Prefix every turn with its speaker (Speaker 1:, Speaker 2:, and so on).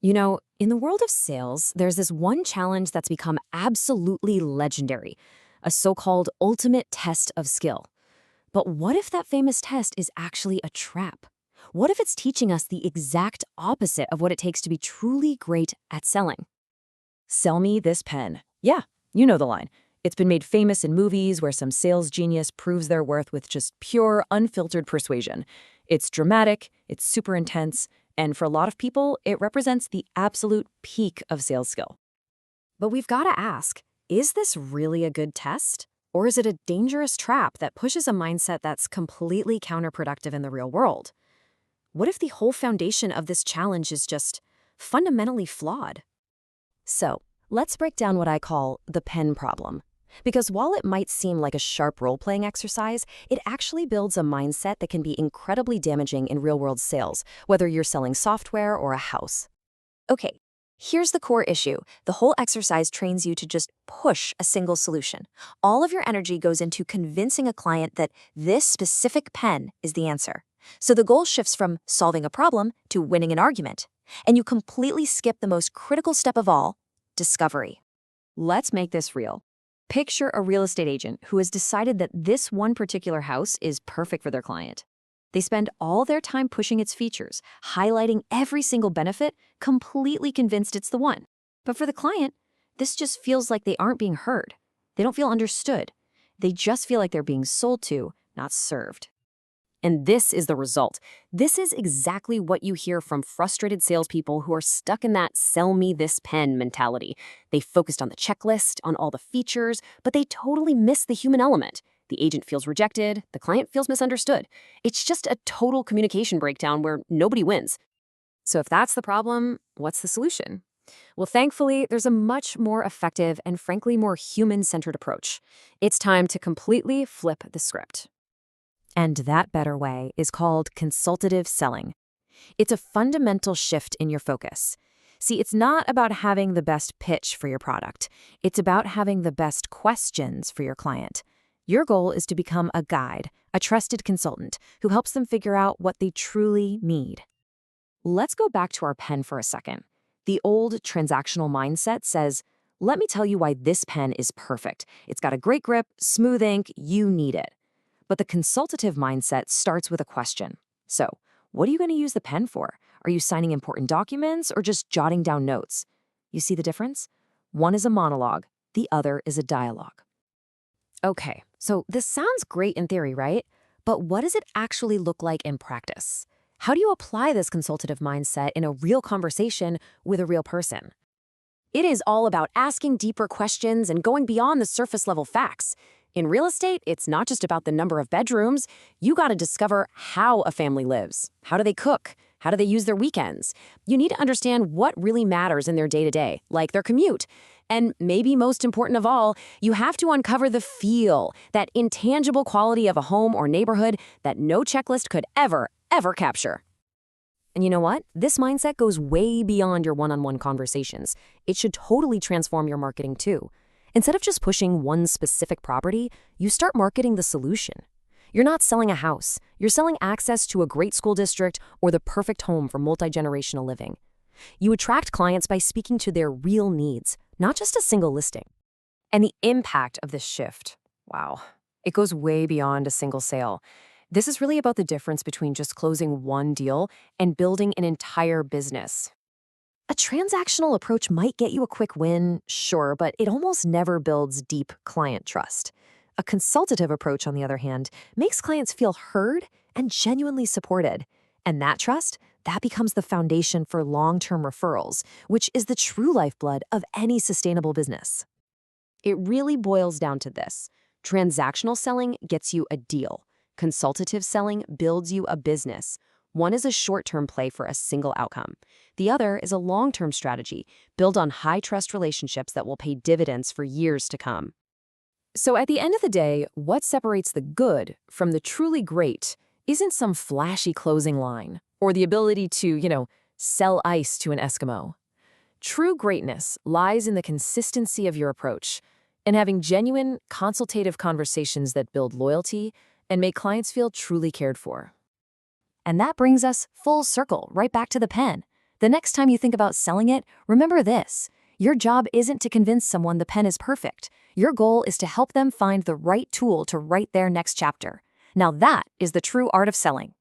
Speaker 1: In the world of sales, there's this one challenge that's become absolutely legendary, a so-called ultimate test of skill. But what if that famous test is actually a trap? What if it's teaching us the exact opposite of what it takes to be truly great at selling?
Speaker 2: Sell me this pen. Yeah, you know the line. It's been made famous in movies where some sales genius proves their worth with just pure, unfiltered persuasion. It's dramatic, it's super intense, and for a lot of people, it represents the absolute peak of sales skill.
Speaker 1: But we've got to ask, is this really a good test? Or is it a dangerous trap that pushes a mindset that's completely counterproductive in the real world? What if the whole foundation of this challenge is just fundamentally flawed? So, let's break down what I call the pen problem. Because while it might seem like a sharp role-playing exercise, it actually builds a mindset that can be incredibly damaging in real-world sales, whether you're selling software or a house. Okay, here's the core issue. The whole exercise trains you to just push a single solution. All of your energy goes into convincing a client that this specific pen is the answer. So the goal shifts from solving a problem to winning an argument. And you completely skip the most critical step of all, discovery. Let's make this real. Picture a real estate agent who has decided that this one particular house is perfect for their client. They spend all their time pushing its features, highlighting every single benefit, completely convinced it's the one. But for the client, this just feels like they aren't being heard. They don't feel understood. They just feel like they're being sold to, not served. And this is the result. This is exactly what you hear from frustrated salespeople who are stuck in that sell me this pen mentality. They focused on the checklist, on all the features, but they totally miss the human element. The agent feels rejected, the client feels misunderstood. It's just a total communication breakdown where nobody wins. So if that's the problem, what's the solution? Well, thankfully, there's a much more effective and frankly more human-centered approach. It's time to completely flip the script. And that better way is called consultative selling. It's a fundamental shift in your focus. See, it's not about having the best pitch for your product. It's about having the best questions for your client. Your goal is to become a guide, a trusted consultant who helps them figure out what they truly need. Let's go back to our pen for a second. The old transactional mindset says, let me tell you why this pen is perfect. It's got a great grip, smooth ink, you need it. But the consultative mindset starts with a question. So, what are you going to use the pen for? Are you signing important documents or just jotting down notes? You see the difference? One is a monologue, the other is a dialogue. Okay, so this sounds great in theory, right? But what does it actually look like in practice? How do you apply this consultative mindset in a real conversation with a real person? It is all about asking deeper questions and going beyond the surface level facts. In real estate, it's not just about the number of bedrooms. You got to discover how a family lives. How do they cook? How do they use their weekends? You need to understand what really matters in their day-to-day, like their commute. And maybe most important of all, you have to uncover the feel, that intangible quality of a home or neighborhood that no checklist could ever capture. And you know what? This mindset goes way beyond your one-on-one conversations. It should totally transform your marketing too. Instead of just pushing one specific property, you start marketing the solution. You're not selling a house. You're selling access to a great school district or the perfect home for multi-generational living. You attract clients by speaking to their real needs, not just a single listing. And the impact of this shift, wow, it goes way beyond a single sale. This is really about the difference between just closing one deal and building an entire business. A transactional approach might get you a quick win, sure, but it almost never builds deep client trust. A consultative approach, on the other hand, makes clients feel heard and genuinely supported. And that trust, that becomes the foundation for long-term referrals, which is the true lifeblood of any sustainable business. It really boils down to this. Transactional selling gets you a deal. Consultative selling builds you a business. One is a short-term play for a single outcome. The other is a long-term strategy built on high-trust relationships that will pay dividends for years to come. So at the end of the day, what separates the good from the truly great isn't some flashy closing line or the ability to, sell ice to an Eskimo. True greatness lies in the consistency of your approach and having genuine, consultative conversations that build loyalty and make clients feel truly cared for. And that brings us full circle right back to the pen. The next time you think about selling it, remember this. Your job isn't to convince someone the pen is perfect. Your goal is to help them find the right tool to write their next chapter. Now that is the true art of selling.